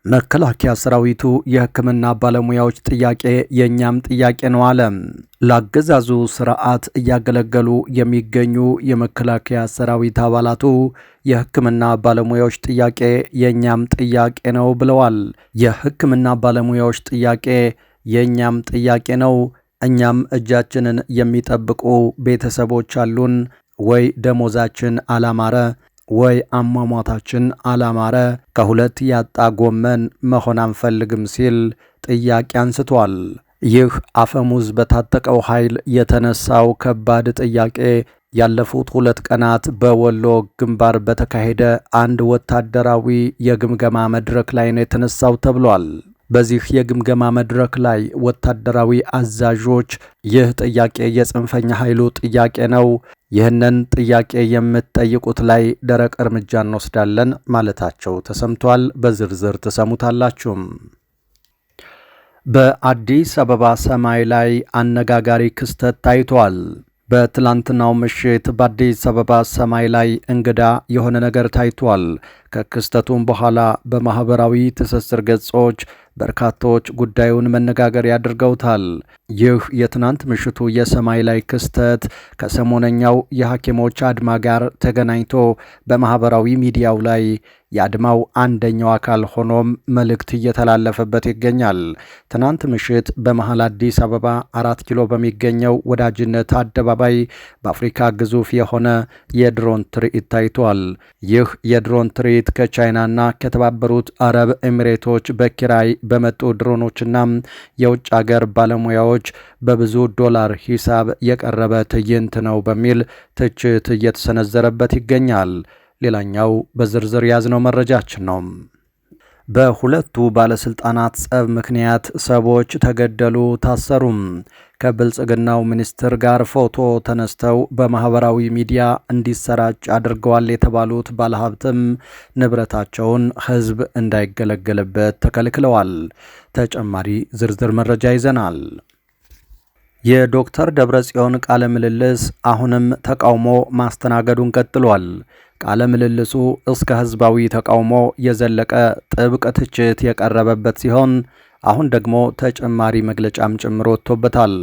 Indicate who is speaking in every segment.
Speaker 1: መከላከያ ሰራዊቱ የሕክምና ባለሙያዎች ጥያቄ የኛም ጥያቄ ነው አለ። ለአገዛዙ ስርዓት እያገለገሉ የሚገኙ የመከላከያ ሰራዊት አባላቱ የሕክምና ባለሙያዎች ጥያቄ የኛም ጥያቄ ነው ብለዋል። የሕክምና ባለሙያዎች ጥያቄ የኛም ጥያቄ ነው። እኛም እጃችንን የሚጠብቁ ቤተሰቦች አሉን። ወይ ደሞዛችን አላማረ ወይ አሟሟታችን አላማረ፣ ከሁለት ያጣ ጎመን መሆን አንፈልግም ሲል ጥያቄ አንስቷል። ይህ አፈሙዝ በታጠቀው ኃይል የተነሳው ከባድ ጥያቄ ያለፉት 2 ቀናት በወሎ ግንባር በተካሄደ አንድ ወታደራዊ የግምገማ መድረክ ላይ ነው የተነሳው ተብሏል። በዚህ የግምገማ መድረክ ላይ ወታደራዊ አዛዦች ይህ ጥያቄ የጽንፈኛ ኃይሉ ጥያቄ ነው፣ ይህንን ጥያቄ የምትጠይቁት ላይ ደረቅ እርምጃ እንወስዳለን ማለታቸው ተሰምቷል። በዝርዝር ትሰሙታላችሁም። በአዲስ አበባ ሰማይ ላይ አነጋጋሪ ክስተት ታይቷል። በትላንትናው ምሽት በአዲስ አበባ ሰማይ ላይ እንግዳ የሆነ ነገር ታይቷል። ከክስተቱም በኋላ በማህበራዊ ትስስር ገጾች በርካቶች ጉዳዩን መነጋገሪያ አድርገውታል። ይህ የትናንት ምሽቱ የሰማይ ላይ ክስተት ከሰሞነኛው የሐኪሞች አድማ ጋር ተገናኝቶ በማህበራዊ ሚዲያው ላይ የአድማው አንደኛው አካል ሆኖም መልእክት እየተላለፈበት ይገኛል። ትናንት ምሽት በመሃል አዲስ አበባ 4 ኪሎ በሚገኘው ወዳጅነት አደባባይ በአፍሪካ ግዙፍ የሆነ የድሮን ትርኢት ታይቷል። ይህ የድሮን ትርኢት ከቻይናና ከተባበሩት አረብ ኤሚሬቶች በኪራይ በመጡ ድሮኖችና የውጭ አገር ባለሙያዎች በብዙ ዶላር ሂሳብ የቀረበ ትዕይንት ነው በሚል ትችት እየተሰነዘረበት ይገኛል። ሌላኛው በዝርዝር ያዝነው መረጃችን ነው። በሁለቱ ባለስልጣናት ጸብ ምክንያት ሰዎች ተገደሉ፣ ታሰሩም። ከብልጽግናው ሚኒስትር ጋር ፎቶ ተነስተው በማህበራዊ ሚዲያ እንዲሰራጭ አድርገዋል የተባሉት ባለሀብትም ንብረታቸውን ሕዝብ እንዳይገለገልበት ተከልክለዋል። ተጨማሪ ዝርዝር መረጃ ይዘናል። የዶክተር ደብረጽዮን ቃለ ምልልስ አሁንም ተቃውሞ ማስተናገዱን ቀጥሏል። ቃለ ምልልሱ እስከ ህዝባዊ ተቃውሞ የዘለቀ ጥብቅ ትችት የቀረበበት ሲሆን አሁን ደግሞ ተጨማሪ መግለጫም ጭምር ወጥቶበታል።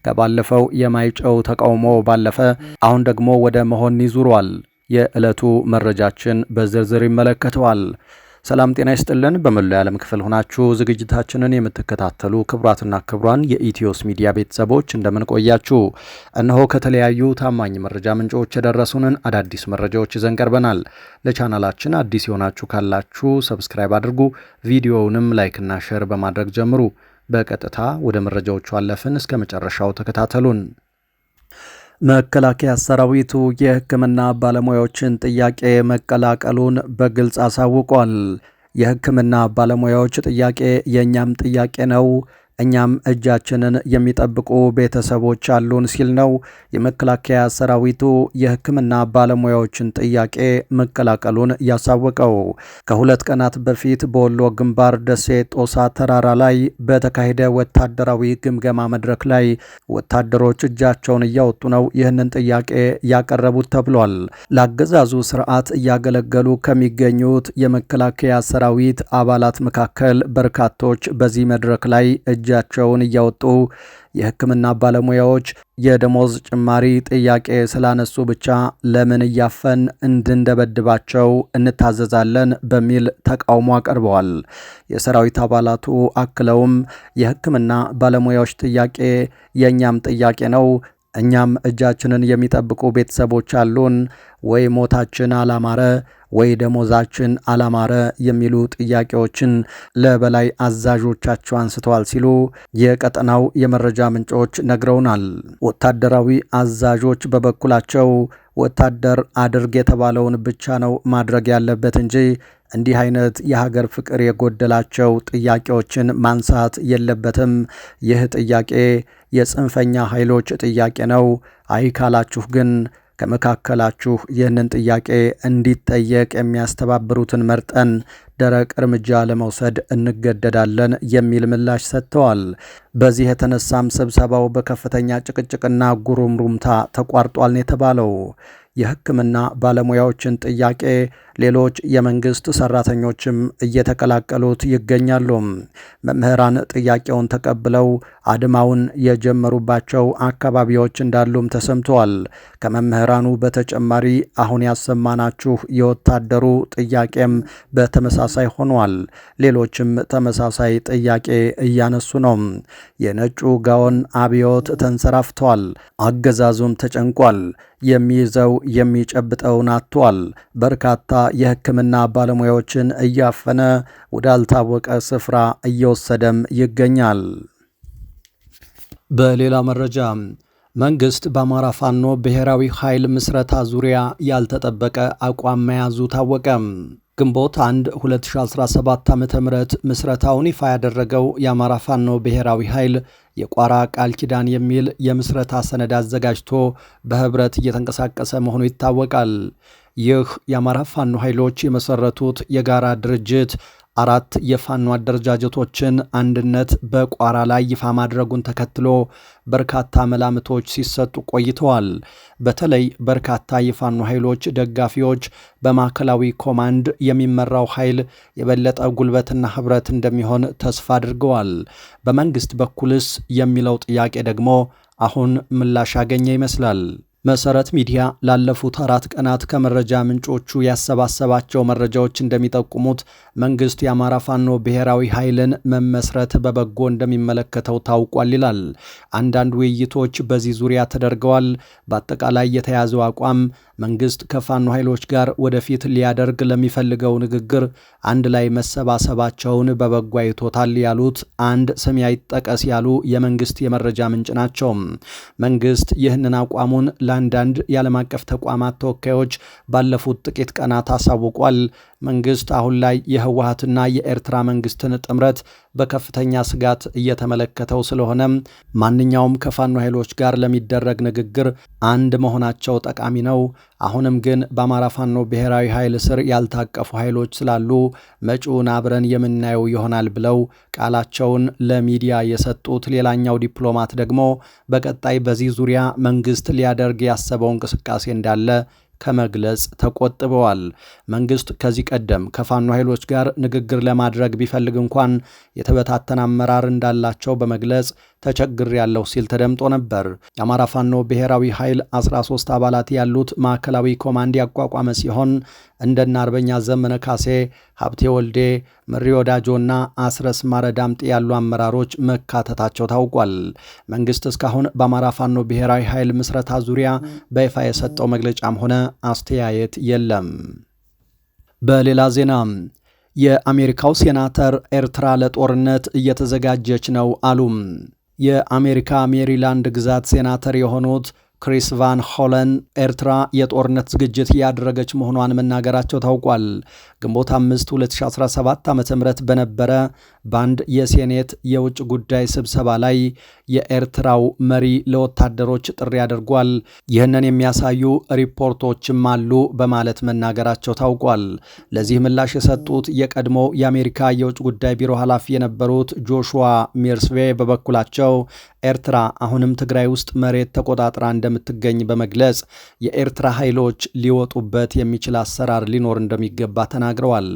Speaker 1: ከባለፈው የማይጨው ተቃውሞ ባለፈ አሁን ደግሞ ወደ መሆን ይዙሯል። የዕለቱ መረጃችን በዝርዝር ይመለከተዋል። ሰላም ጤና ይስጥልን። በመላው የዓለም ክፍል ሆናችሁ ዝግጅታችንን የምትከታተሉ ክቡራትና ክቡራን የኢትዮስ ሚዲያ ቤተሰቦች እንደምን ቆያችሁ? እነሆ ከተለያዩ ታማኝ መረጃ ምንጮች የደረሱንን አዳዲስ መረጃዎች ይዘን ቀርበናል። ለቻናላችን አዲስ የሆናችሁ ካላችሁ ሰብስክራይብ አድርጉ፣ ቪዲዮውንም ላይክና ሼር በማድረግ ጀምሩ። በቀጥታ ወደ መረጃዎቹ አለፍን። እስከ መጨረሻው ተከታተሉን። መከላከያ ሰራዊቱ የሕክምና ባለሙያዎችን ጥያቄ መቀላቀሉን በግልጽ አሳውቋል። የሕክምና ባለሙያዎች ጥያቄ የኛም ጥያቄ ነው፣ እኛም እጃችንን የሚጠብቁ ቤተሰቦች አሉን ሲል ነው የመከላከያ ሰራዊቱ የሕክምና ባለሙያዎችን ጥያቄ መቀላቀሉን ያሳወቀው። ከ2 ቀናት በፊት በወሎ ግንባር ደሴ ጦሳ ተራራ ላይ በተካሄደ ወታደራዊ ግምገማ መድረክ ላይ ወታደሮች እጃቸውን እያወጡ ነው ይህንን ጥያቄ ያቀረቡት ተብሏል። ለአገዛዙ ስርዓት እያገለገሉ ከሚገኙት የመከላከያ ሰራዊት አባላት መካከል በርካቶች በዚህ መድረክ ላይ እጃቸውን እያወጡ የሕክምና ባለሙያዎች የደሞዝ ጭማሪ ጥያቄ ስላነሱ ብቻ ለምን እያፈን እንድንደበድባቸው እንታዘዛለን በሚል ተቃውሞ አቀርበዋል። የሰራዊት አባላቱ አክለውም የሕክምና ባለሙያዎች ጥያቄ የእኛም ጥያቄ ነው፣ እኛም እጃችንን የሚጠብቁ ቤተሰቦች አሉን፣ ወይ ሞታችን አላማረ ወይ ደሞዛችን አላማረ የሚሉ ጥያቄዎችን ለበላይ አዛዦቻቸው አንስተዋል ሲሉ የቀጠናው የመረጃ ምንጮች ነግረውናል። ወታደራዊ አዛዦች በበኩላቸው ወታደር አድርግ የተባለውን ብቻ ነው ማድረግ ያለበት እንጂ እንዲህ አይነት የሀገር ፍቅር የጎደላቸው ጥያቄዎችን ማንሳት የለበትም። ይህ ጥያቄ የጽንፈኛ ኃይሎች ጥያቄ ነው። አይ ካላችሁ ግን ከመካከላችሁ ይህንን ጥያቄ እንዲጠየቅ የሚያስተባብሩትን መርጠን ደረቅ እርምጃ ለመውሰድ እንገደዳለን የሚል ምላሽ ሰጥተዋል። በዚህ የተነሳም ስብሰባው በከፍተኛ ጭቅጭቅና ጉሩምሩምታ ተቋርጧል ነው የተባለው። የሕክምና ባለሙያዎችን ጥያቄ ሌሎች የመንግስት ሰራተኞችም እየተቀላቀሉት ይገኛሉ። መምህራን ጥያቄውን ተቀብለው አድማውን የጀመሩባቸው አካባቢዎች እንዳሉም ተሰምተዋል። ከመምህራኑ በተጨማሪ አሁን ያሰማናችሁ የወታደሩ ጥያቄም በተመሳሳይ ሆኗል። ሌሎችም ተመሳሳይ ጥያቄ እያነሱ ነው። የነጩ ጋውን አብዮት ተንሰራፍቷል። አገዛዙም ተጨንቋል። የሚይዘው የሚጨብጠውን አጥቷል። በርካታ የሕክምና ባለሙያዎችን እያፈነ ወዳልታወቀ ስፍራ እየወሰደም ይገኛል። በሌላ መረጃ መንግስት በአማራ ፋኖ ብሔራዊ ኃይል ምስረታ ዙሪያ ያልተጠበቀ አቋም መያዙ ታወቀ። ግንቦት 1 2017 ዓ.ም ምስረታውን ይፋ ያደረገው የአማራ ፋኖ ብሔራዊ ኃይል የቋራ ቃል ኪዳን የሚል የምስረታ ሰነድ አዘጋጅቶ በህብረት እየተንቀሳቀሰ መሆኑ ይታወቃል። ይህ የአማራ ፋኖ ኃይሎች የመሰረቱት የጋራ ድርጅት 4 የፋኖ አደረጃጀቶችን አንድነት በቋራ ላይ ይፋ ማድረጉን ተከትሎ በርካታ መላምቶች ሲሰጡ ቆይተዋል። በተለይ በርካታ የፋኖ ኃይሎች ደጋፊዎች በማዕከላዊ ኮማንድ የሚመራው ኃይል የበለጠ ጉልበትና ህብረት እንደሚሆን ተስፋ አድርገዋል። በመንግስት በኩልስ የሚለው ጥያቄ ደግሞ አሁን ምላሽ ያገኘ ይመስላል። መሰረት ሚዲያ ላለፉት 4 ቀናት ከመረጃ ምንጮቹ ያሰባሰባቸው መረጃዎች እንደሚጠቁሙት መንግስት የአማራ ፋኖ ብሔራዊ ኃይልን መመስረት በበጎ እንደሚመለከተው ታውቋል ይላል። አንዳንድ ውይይቶች በዚህ ዙሪያ ተደርገዋል። በአጠቃላይ የተያዘው አቋም መንግስት ከፋኖ ኃይሎች ጋር ወደፊት ሊያደርግ ለሚፈልገው ንግግር አንድ ላይ መሰባሰባቸውን በበጎ አይቶታል ያሉት አንድ ስም አይጠቀስ ያሉ የመንግስት የመረጃ ምንጭ ናቸው። መንግስት ይህንን አቋሙን ለአንዳንድ የዓለም አቀፍ ተቋማት ተወካዮች ባለፉት ጥቂት ቀናት አሳውቋል። መንግስት አሁን ላይ የህወሓትና የኤርትራ መንግስትን ጥምረት በከፍተኛ ስጋት እየተመለከተው ስለሆነ ማንኛውም ከፋኖ ኃይሎች ጋር ለሚደረግ ንግግር አንድ መሆናቸው ጠቃሚ ነው። አሁንም ግን በአማራ ፋኖ ብሔራዊ ኃይል ስር ያልታቀፉ ኃይሎች ስላሉ መጪውን አብረን የምናየው ይሆናል ብለው ቃላቸውን ለሚዲያ የሰጡት ሌላኛው ዲፕሎማት ደግሞ በቀጣይ በዚህ ዙሪያ መንግስት ሊያደርግ ያሰበው እንቅስቃሴ እንዳለ ከመግለጽ ተቆጥበዋል። መንግስት ከዚህ ቀደም ከፋኖ ኃይሎች ጋር ንግግር ለማድረግ ቢፈልግ እንኳን የተበታተነ አመራር እንዳላቸው በመግለጽ ተቸግር ያለው ሲል ተደምጦ ነበር። የአማራ ፋኖ ብሔራዊ ኃይል 13 አባላት ያሉት ማዕከላዊ ኮማንድ ያቋቋመ ሲሆን እንደና አርበኛ ዘመነ ካሴ፣ ሀብቴ ወልዴ፣ ምሪ ወዳጆና አስረስ ማረ ዳምጤ ያሉ አመራሮች መካተታቸው ታውቋል። መንግስት እስካሁን በአማራ ፋኖ ብሔራዊ ኃይል ምስረታ ዙሪያ በይፋ የሰጠው መግለጫም ሆነ አስተያየት የለም። በሌላ ዜና የአሜሪካው ሴናተር ኤርትራ ለጦርነት እየተዘጋጀች ነው አሉም። የአሜሪካ ሜሪላንድ ግዛት ሴናተር የሆኑት ክሪስ ቫን ሆለን ኤርትራ የጦርነት ዝግጅት እያደረገች መሆኗን መናገራቸው ታውቋል። ግንቦት 5 2017 ዓ.ም በነበረ በአንድ የሴኔት የውጭ ጉዳይ ስብሰባ ላይ የኤርትራው መሪ ለወታደሮች ጥሪ አድርጓል። ይህንን የሚያሳዩ ሪፖርቶችም አሉ በማለት መናገራቸው ታውቋል። ለዚህ ምላሽ የሰጡት የቀድሞ የአሜሪካ የውጭ ጉዳይ ቢሮ ኃላፊ የነበሩት ጆሹዋ ሚርስቬ በበኩላቸው ኤርትራ አሁንም ትግራይ ውስጥ መሬት ተቆጣጥራ እንደምትገኝ በመግለጽ የኤርትራ ኃይሎች ሊወጡበት የሚችል አሰራር ሊኖር እንደሚገባ ተናግረዋል።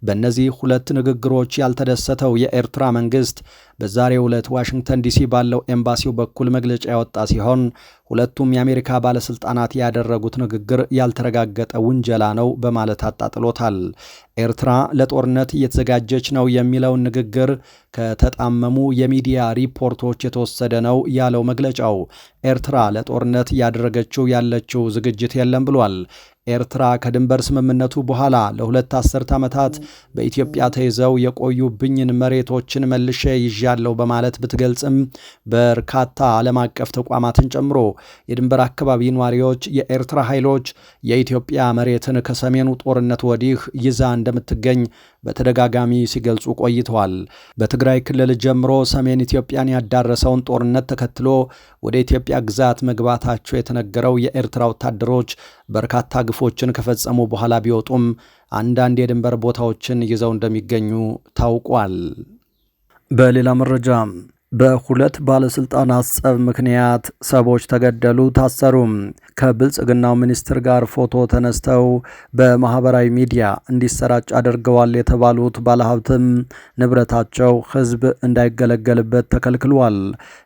Speaker 1: በእነዚህ 2 ንግግሮች ያልተደሰተው የኤርትራ መንግስት በዛሬው ዕለት ዋሽንግተን ዲሲ ባለው ኤምባሲው በኩል መግለጫ ያወጣ ሲሆን ሁለቱም የአሜሪካ ባለስልጣናት ያደረጉት ንግግር ያልተረጋገጠ ውንጀላ ነው በማለት አጣጥሎታል። ኤርትራ ለጦርነት እየተዘጋጀች ነው የሚለውን ንግግር ከተጣመሙ የሚዲያ ሪፖርቶች የተወሰደ ነው ያለው መግለጫው ኤርትራ ለጦርነት እያደረገችው ያለችው ዝግጅት የለም ብሏል። ኤርትራ ከድንበር ስምምነቱ በኋላ ለ2 አስርት ዓመታት በኢትዮጵያ ተይዘው የቆዩብኝን መሬቶችን መልሼ ይዣለሁ በማለት ብትገልጽም በርካታ ዓለም አቀፍ ተቋማትን ጨምሮ የድንበር አካባቢ ነዋሪዎች የኤርትራ ኃይሎች የኢትዮጵያ መሬትን ከሰሜኑ ጦርነት ወዲህ ይዛ እንደምትገኝ በተደጋጋሚ ሲገልጹ ቆይተዋል። በትግራይ ክልል ጀምሮ ሰሜን ኢትዮጵያን ያዳረሰውን ጦርነት ተከትሎ ወደ ኢትዮጵያ ግዛት መግባታቸው የተነገረው የኤርትራ ወታደሮች በርካታ ግፎችን ከፈጸሙ በኋላ ቢወጡም አንዳንድ የድንበር ቦታዎችን ይዘው እንደሚገኙ ታውቋል። በሌላ መረጃ በሁለት ባለስልጣናት ጸብ ምክንያት ሰዎች ተገደሉ፣ ታሰሩ። ከብልጽግናው ሚኒስትር ጋር ፎቶ ተነስተው በማህበራዊ ሚዲያ እንዲሰራጭ አድርገዋል የተባሉት ባለሀብትም ንብረታቸው ሕዝብ እንዳይገለገልበት ተከልክሏል።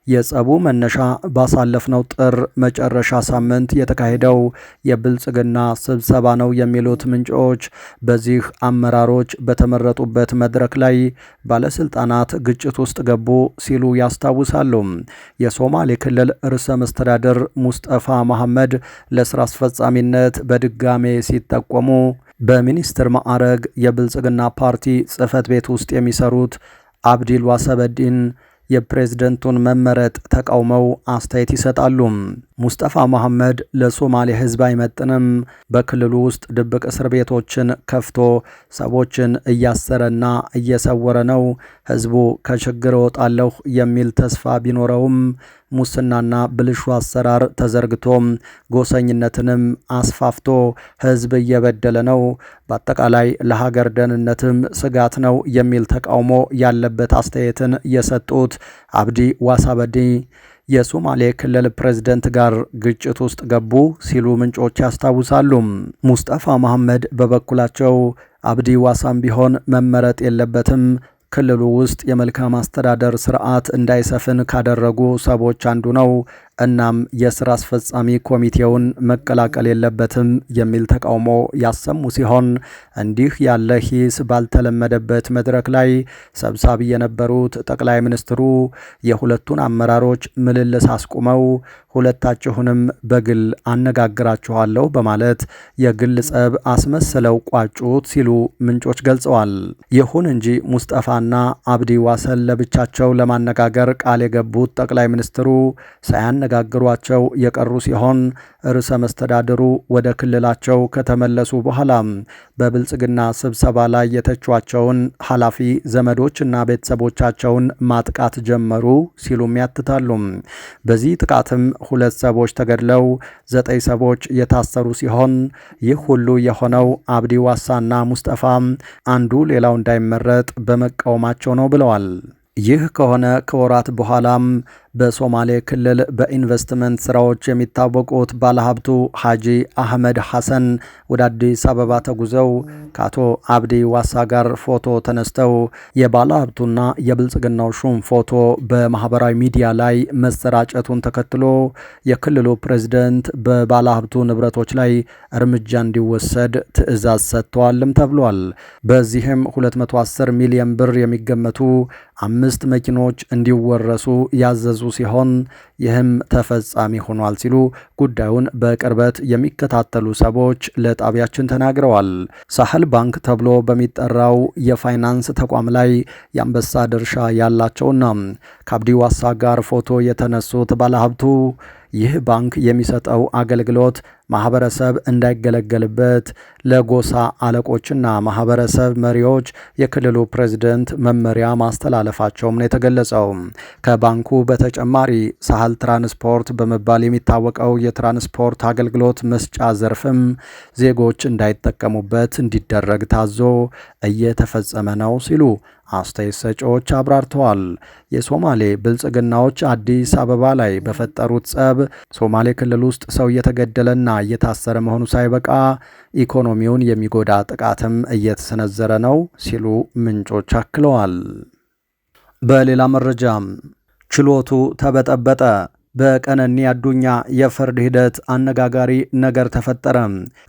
Speaker 1: የጸቡ መነሻ ባሳለፍነው ጥር መጨረሻ ሳምንት የተካሄደው የብልጽግና ስብሰባ ነው የሚሉት ምንጮች፣ በዚህ አመራሮች በተመረጡበት መድረክ ላይ ባለስልጣናት ግጭት ውስጥ ገቡ ሲሉ ያስታውሳሉ። የሶማሌ ክልል ርዕሰ መስተዳድር ሙስጠፋ መሐመድ ለስራ አስፈጻሚነት በድጋሜ ሲጠቆሙ በሚኒስትር ማዕረግ የብልጽግና ፓርቲ ጽህፈት ቤት ውስጥ የሚሰሩት አብዲል ዋሰበዲን የፕሬዝደንቱን መመረጥ ተቃውመው አስተያየት ይሰጣሉ። ሙስጠፋ መሐመድ ለሶማሌ ህዝብ አይመጥንም፣ በክልሉ ውስጥ ድብቅ እስር ቤቶችን ከፍቶ ሰዎችን እያሰረና እየሰወረ ነው፣ ህዝቡ ከችግር እወጣለሁ የሚል ተስፋ ቢኖረውም ሙስናና ብልሹ አሰራር ተዘርግቶ ጎሰኝነትንም አስፋፍቶ ህዝብ እየበደለ ነው፣ በአጠቃላይ ለሀገር ደህንነትም ስጋት ነው የሚል ተቃውሞ ያለበት አስተያየትን የሰጡት አብዲ ዋሳበዲ የሶማሌ ክልል ፕሬዝደንት ጋር ግጭት ውስጥ ገቡ ሲሉ ምንጮች ያስታውሳሉ። ሙስጠፋ መሐመድ በበኩላቸው አብዲ ዋሳም ቢሆን መመረጥ የለበትም፣ ክልሉ ውስጥ የመልካም አስተዳደር ስርዓት እንዳይሰፍን ካደረጉ ሰዎች አንዱ ነው። እናም የስራ አስፈጻሚ ኮሚቴውን መቀላቀል የለበትም የሚል ተቃውሞ ያሰሙ ሲሆን እንዲህ ያለ ሂስ ባልተለመደበት መድረክ ላይ ሰብሳቢ የነበሩት ጠቅላይ ሚኒስትሩ የሁለቱን አመራሮች ምልልስ አስቁመው ሁለታችሁንም በግል አነጋግራችኋለሁ በማለት የግል ጸብ አስመስለው ቋጩት ሲሉ ምንጮች ገልጸዋል። ይሁን እንጂ ሙስጠፋና አብዲ ዋሰን ለብቻቸው ለማነጋገር ቃል የገቡት ጠቅላይ ሚኒስትሩ ሳያነጋግሯቸው የቀሩ ሲሆን ርዕሰ መስተዳድሩ ወደ ክልላቸው ከተመለሱ በኋላ በብልጽግና ስብሰባ ላይ የተቿቸውን ኃላፊ ዘመዶችና ቤተሰቦቻቸውን ማጥቃት ጀመሩ ሲሉም ያትታሉ። በዚህ ጥቃትም 2 ሰዎች ተገድለው 9 ሰዎች የታሰሩ ሲሆን ይህ ሁሉ የሆነው አብዲ ዋሳና ሙስጠፋ አንዱ ሌላው እንዳይመረጥ በመቃወማቸው ነው ብለዋል። ይህ ከሆነ ከወራት በኋላም በሶማሌ ክልል በኢንቨስትመንት ስራዎች የሚታወቁት ባለሀብቱ ሐጂ አህመድ ሐሰን ወደ አዲስ አበባ ተጉዘው ከአቶ አብዲ ዋሳ ጋር ፎቶ ተነስተው የባለሀብቱና የብልጽግናው ሹም ፎቶ በማህበራዊ ሚዲያ ላይ መሰራጨቱን ተከትሎ የክልሉ ፕሬዝደንት በባለሀብቱ ንብረቶች ላይ እርምጃ እንዲወሰድ ትዕዛዝ ሰጥተዋልም ተብሏል። በዚህም 210 ሚሊዮን ብር የሚገመቱ 5 መኪኖች እንዲወረሱ ያዘዙ ሲሆን ይህም ተፈጻሚ ሆኗል ሲሉ ጉዳዩን በቅርበት የሚከታተሉ ሰዎች ለጣቢያችን ተናግረዋል። ሳህል ባንክ ተብሎ በሚጠራው የፋይናንስ ተቋም ላይ የአንበሳ ድርሻ ያላቸውና ከአብዲ ዋሳ ጋር ፎቶ የተነሱት ባለሀብቱ ይህ ባንክ የሚሰጠው አገልግሎት ማህበረሰብ እንዳይገለገልበት ለጎሳ አለቆችና ማህበረሰብ መሪዎች የክልሉ ፕሬዝደንት መመሪያ ማስተላለፋቸውም ነው የተገለጸው። ከባንኩ በተጨማሪ ሳህል ትራንስፖርት በመባል የሚታወቀው የትራንስፖርት አገልግሎት መስጫ ዘርፍም ዜጎች እንዳይጠቀሙበት እንዲደረግ ታዞ እየተፈጸመ ነው ሲሉ አስተያየት ሰጪዎች አብራርተዋል። የሶማሌ ብልጽግናዎች አዲስ አበባ ላይ በፈጠሩት ጸብ ሶማሌ ክልል ውስጥ ሰው እየተገደለና እየታሰረ መሆኑ ሳይበቃ ኢኮኖሚውን የሚጎዳ ጥቃትም እየተሰነዘረ ነው ሲሉ ምንጮች አክለዋል። በሌላ መረጃ ችሎቱ ተበጠበጠ። በቀነኒ አዱኛ የፍርድ ሂደት አነጋጋሪ ነገር ተፈጠረ።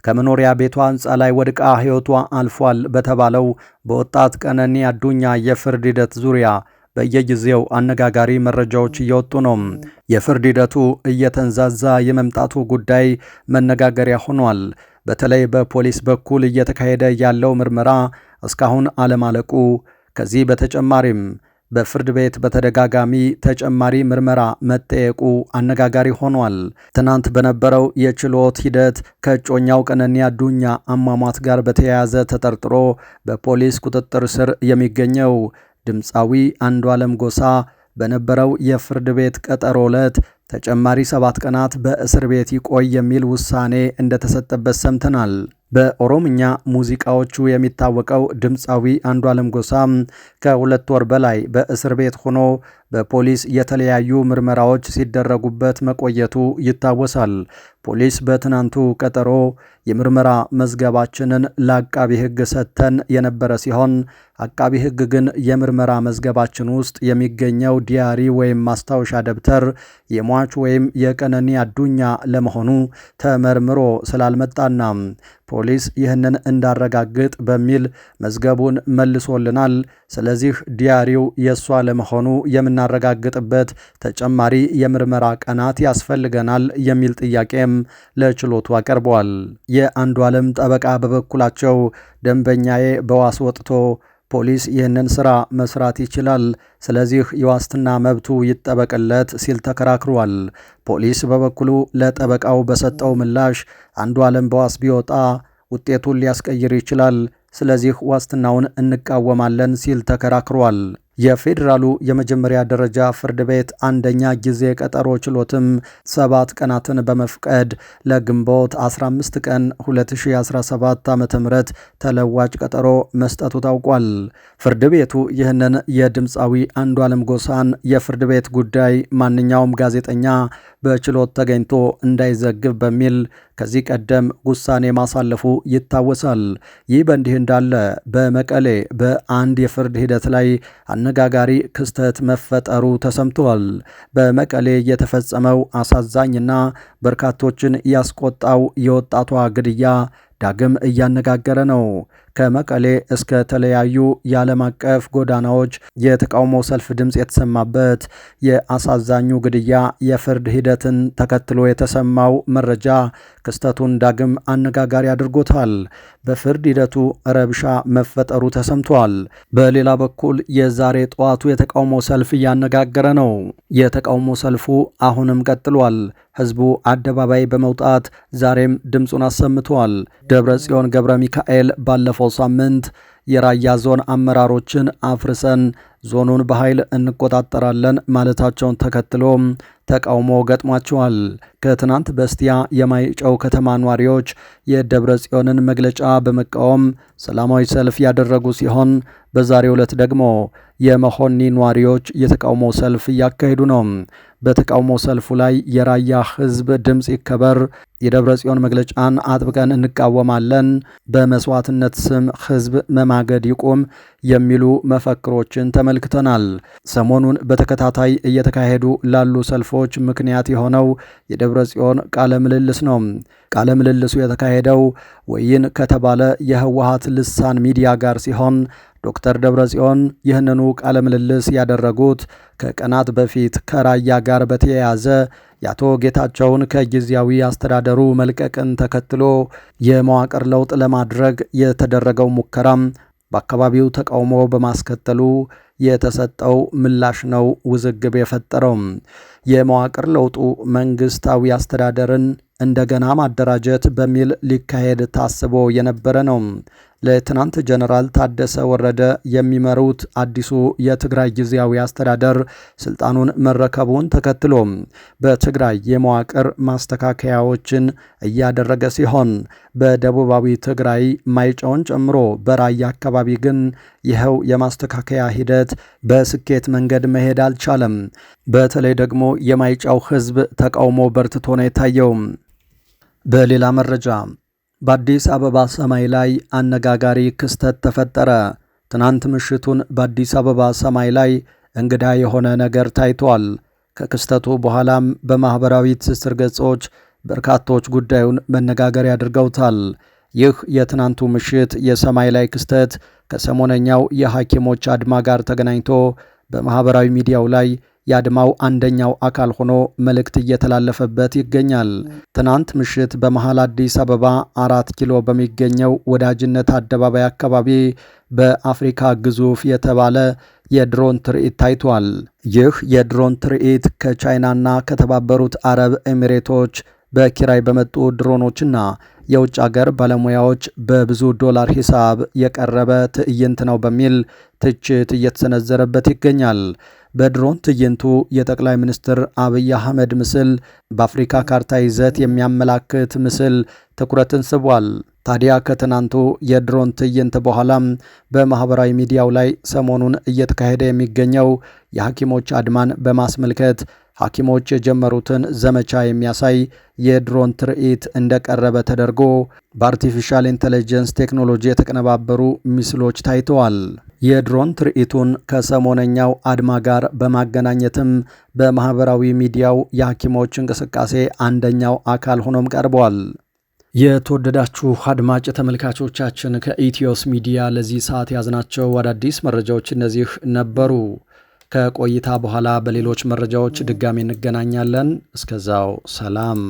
Speaker 1: ከመኖሪያ ቤቷ ሕንፃ ላይ ወድቃ ሕይወቷ አልፏል በተባለው በወጣት ቀነኒ አዱኛ የፍርድ ሂደት ዙሪያ በየጊዜው አነጋጋሪ መረጃዎች እየወጡ ነው። የፍርድ ሂደቱ እየተንዛዛ የመምጣቱ ጉዳይ መነጋገሪያ ሆኗል። በተለይ በፖሊስ በኩል እየተካሄደ ያለው ምርመራ እስካሁን አለማለቁ፣ ከዚህ በተጨማሪም በፍርድ ቤት በተደጋጋሚ ተጨማሪ ምርመራ መጠየቁ አነጋጋሪ ሆኗል። ትናንት በነበረው የችሎት ሂደት ከእጮኛው ቀነኒ አዱኛ አሟሟት ጋር በተያያዘ ተጠርጥሮ በፖሊስ ቁጥጥር ስር የሚገኘው ድምፃዊ አንዱዓለም ጎሳ በነበረው የፍርድ ቤት ቀጠሮ ዕለት ተጨማሪ 7 ቀናት በእስር ቤት ይቆይ የሚል ውሳኔ እንደተሰጠበት ሰምተናል። በኦሮምኛ ሙዚቃዎቹ የሚታወቀው ድምፃዊ አንዱዓለም ጎሳ ከ2 ወር በላይ በእስር ቤት ሆኖ በፖሊስ የተለያዩ ምርመራዎች ሲደረጉበት መቆየቱ ይታወሳል። ፖሊስ በትናንቱ ቀጠሮ የምርመራ መዝገባችንን ለአቃቢ ሕግ ሰጥተን የነበረ ሲሆን አቃቢ ሕግ ግን የምርመራ መዝገባችን ውስጥ የሚገኘው ዲያሪ ወይም ማስታወሻ ደብተር የሟች ወይም የቀነኒ አዱኛ ለመሆኑ ተመርምሮ ስላልመጣና ፖሊስ ይህንን እንዳረጋግጥ በሚል መዝገቡን መልሶልናል። ስለዚህ ዲያሪው የሷ ለመሆኑ የምናረጋግጥበት ተጨማሪ የምርመራ ቀናት ያስፈልገናል የሚል ጥያቄም ለችሎቱ አቀርበዋል። የአንዱዓለም ጠበቃ በበኩላቸው ደንበኛዬ በዋስ ወጥቶ ፖሊስ ይህንን ስራ መስራት ይችላል፣ ስለዚህ የዋስትና መብቱ ይጠበቅለት ሲል ተከራክሯል። ፖሊስ በበኩሉ ለጠበቃው በሰጠው ምላሽ አንዱዓለም በዋስ ቢወጣ ውጤቱን ሊያስቀይር ይችላል፣ ስለዚህ ዋስትናውን እንቃወማለን ሲል ተከራክሯል። የፌዴራሉ የመጀመሪያ ደረጃ ፍርድ ቤት አንደኛ ጊዜ ቀጠሮ ችሎትም 7 ቀናትን በመፍቀድ ለግንቦት 15 ቀን 2017 ዓ.ም ተለዋጭ ቀጠሮ መስጠቱ ታውቋል። ፍርድ ቤቱ ይህንን የድምፃዊ አንዱዓለም ጎሳን የፍርድ ቤት ጉዳይ ማንኛውም ጋዜጠኛ በችሎት ተገኝቶ እንዳይዘግብ በሚል ከዚህ ቀደም ውሳኔ ማሳለፉ ይታወሳል። ይህ በእንዲህ እንዳለ በመቀሌ በአንድ የፍርድ ሂደት ላይ አነጋጋሪ ክስተት መፈጠሩ ተሰምቷል። በመቀሌ የተፈጸመው አሳዛኝና በርካቶችን ያስቆጣው የወጣቷ ግድያ ዳግም እያነጋገረ ነው። ከመቀሌ እስከ ተለያዩ የዓለም አቀፍ ጎዳናዎች የተቃውሞ ሰልፍ ድምፅ የተሰማበት የአሳዛኙ ግድያ የፍርድ ሂደትን ተከትሎ የተሰማው መረጃ ክስተቱን ዳግም አነጋጋሪ አድርጎታል። በፍርድ ሂደቱ ረብሻ መፈጠሩ ተሰምቷል። በሌላ በኩል የዛሬ ጠዋቱ የተቃውሞ ሰልፍ እያነጋገረ ነው። የተቃውሞ ሰልፉ አሁንም ቀጥሏል። ህዝቡ አደባባይ በመውጣት ዛሬም ድምፁን አሰምቷል። ደብረጽዮን ገብረ ሚካኤል ባለፈው ሳምንት የራያ ዞን አመራሮችን አፍርሰን ዞኑን በኃይል እንቆጣጠራለን ማለታቸውን ተከትሎ ተቃውሞ ገጥሟቸዋል። ከትናንት በስቲያ የማይጨው ከተማ ነዋሪዎች የደብረጽዮንን መግለጫ በመቃወም ሰላማዊ ሰልፍ ያደረጉ ሲሆን በዛሬው ዕለት ደግሞ የመሆኒ ነዋሪዎች የተቃውሞ ሰልፍ እያካሄዱ ነው። በተቃውሞ ሰልፉ ላይ የራያ ህዝብ ድምፅ ይከበር፣ የደብረጽዮን መግለጫን አጥብቀን እንቃወማለን፣ በመስዋዕትነት ስም ህዝብ መማገድ ይቁም የሚሉ መፈክሮችን ተመልክተናል። ሰሞኑን በተከታታይ እየተካሄዱ ላሉ ሰልፎች ምክንያት የሆነው የደብረጽዮን ቃለ ምልልስ ነው። ቃለ ምልልሱ የተካሄደው ወይን ከተባለ የህወሓት ልሳን ሚዲያ ጋር ሲሆን ዶክተር ደብረጽዮን ይህንኑ ቃለ ምልልስ ያደረጉት ከቀናት በፊት ከራያ ጋር በተያያዘ የአቶ ጌታቸውን ከጊዜያዊ አስተዳደሩ መልቀቅን ተከትሎ የመዋቅር ለውጥ ለማድረግ የተደረገው ሙከራም በአካባቢው ተቃውሞ በማስከተሉ የተሰጠው ምላሽ ነው ውዝግብ የፈጠረው። የመዋቅር ለውጡ መንግስታዊ አስተዳደርን እንደገና ማደራጀት በሚል ሊካሄድ ታስቦ የነበረ ነው። ሌተናንት ጀነራል ታደሰ ወረደ የሚመሩት አዲሱ የትግራይ ጊዜያዊ አስተዳደር ስልጣኑን መረከቡን ተከትሎ በትግራይ የመዋቅር ማስተካከያዎችን እያደረገ ሲሆን በደቡባዊ ትግራይ ማይጨውን ጨምሮ በራያ አካባቢ ግን ይኸው የማስተካከያ ሂደት በስኬት መንገድ መሄድ አልቻለም። በተለይ ደግሞ የማይጨው ህዝብ ተቃውሞ በርትቶ ነው የታየው። በሌላ መረጃ በአዲስ አበባ ሰማይ ላይ አነጋጋሪ ክስተት ተፈጠረ። ትናንት ምሽቱን በአዲስ አበባ ሰማይ ላይ እንግዳ የሆነ ነገር ታይቷል። ከክስተቱ በኋላም በማኅበራዊ ትስስር ገጾች በርካቶች ጉዳዩን መነጋገሪያ አድርገውታል። ይህ የትናንቱ ምሽት የሰማይ ላይ ክስተት ከሰሞነኛው የሐኪሞች አድማ ጋር ተገናኝቶ በማኅበራዊ ሚዲያው ላይ የአድማው አንደኛው አካል ሆኖ መልእክት እየተላለፈበት ይገኛል። ትናንት ምሽት በመሃል አዲስ አበባ 4 ኪሎ በሚገኘው ወዳጅነት አደባባይ አካባቢ በአፍሪካ ግዙፍ የተባለ የድሮን ትርኢት ታይቷል። ይህ የድሮን ትርኢት ከቻይናና ከተባበሩት አረብ ኤሚሬቶች በኪራይ በመጡ ድሮኖችና የውጭ አገር ባለሙያዎች በብዙ ዶላር ሂሳብ የቀረበ ትዕይንት ነው በሚል ትችት እየተሰነዘረበት ይገኛል። በድሮን ትዕይንቱ የጠቅላይ ሚኒስትር አብይ አህመድ ምስል በአፍሪካ ካርታ ይዘት የሚያመላክት ምስል ትኩረትን ስቧል። ታዲያ ከትናንቱ የድሮን ትዕይንት በኋላም በማህበራዊ ሚዲያው ላይ ሰሞኑን እየተካሄደ የሚገኘው የሐኪሞች አድማን በማስመልከት ሐኪሞች የጀመሩትን ዘመቻ የሚያሳይ የድሮን ትርኢት እንደቀረበ ተደርጎ በአርቲፊሻል ኢንተለጀንስ ቴክኖሎጂ የተቀነባበሩ ምስሎች ታይተዋል። የድሮን ትርኢቱን ከሰሞነኛው አድማ ጋር በማገናኘትም በማህበራዊ ሚዲያው የሐኪሞች እንቅስቃሴ አንደኛው አካል ሆኖም ቀርቧል። የተወደዳችሁ አድማጭ ተመልካቾቻችን ከኢትዮስ ሚዲያ ለዚህ ሰዓት ያዝናቸው አዳዲስ መረጃዎች እነዚህ ነበሩ። ከቆይታ በኋላ በሌሎች መረጃዎች ድጋሚ እንገናኛለን። እስከዛው ሰላም።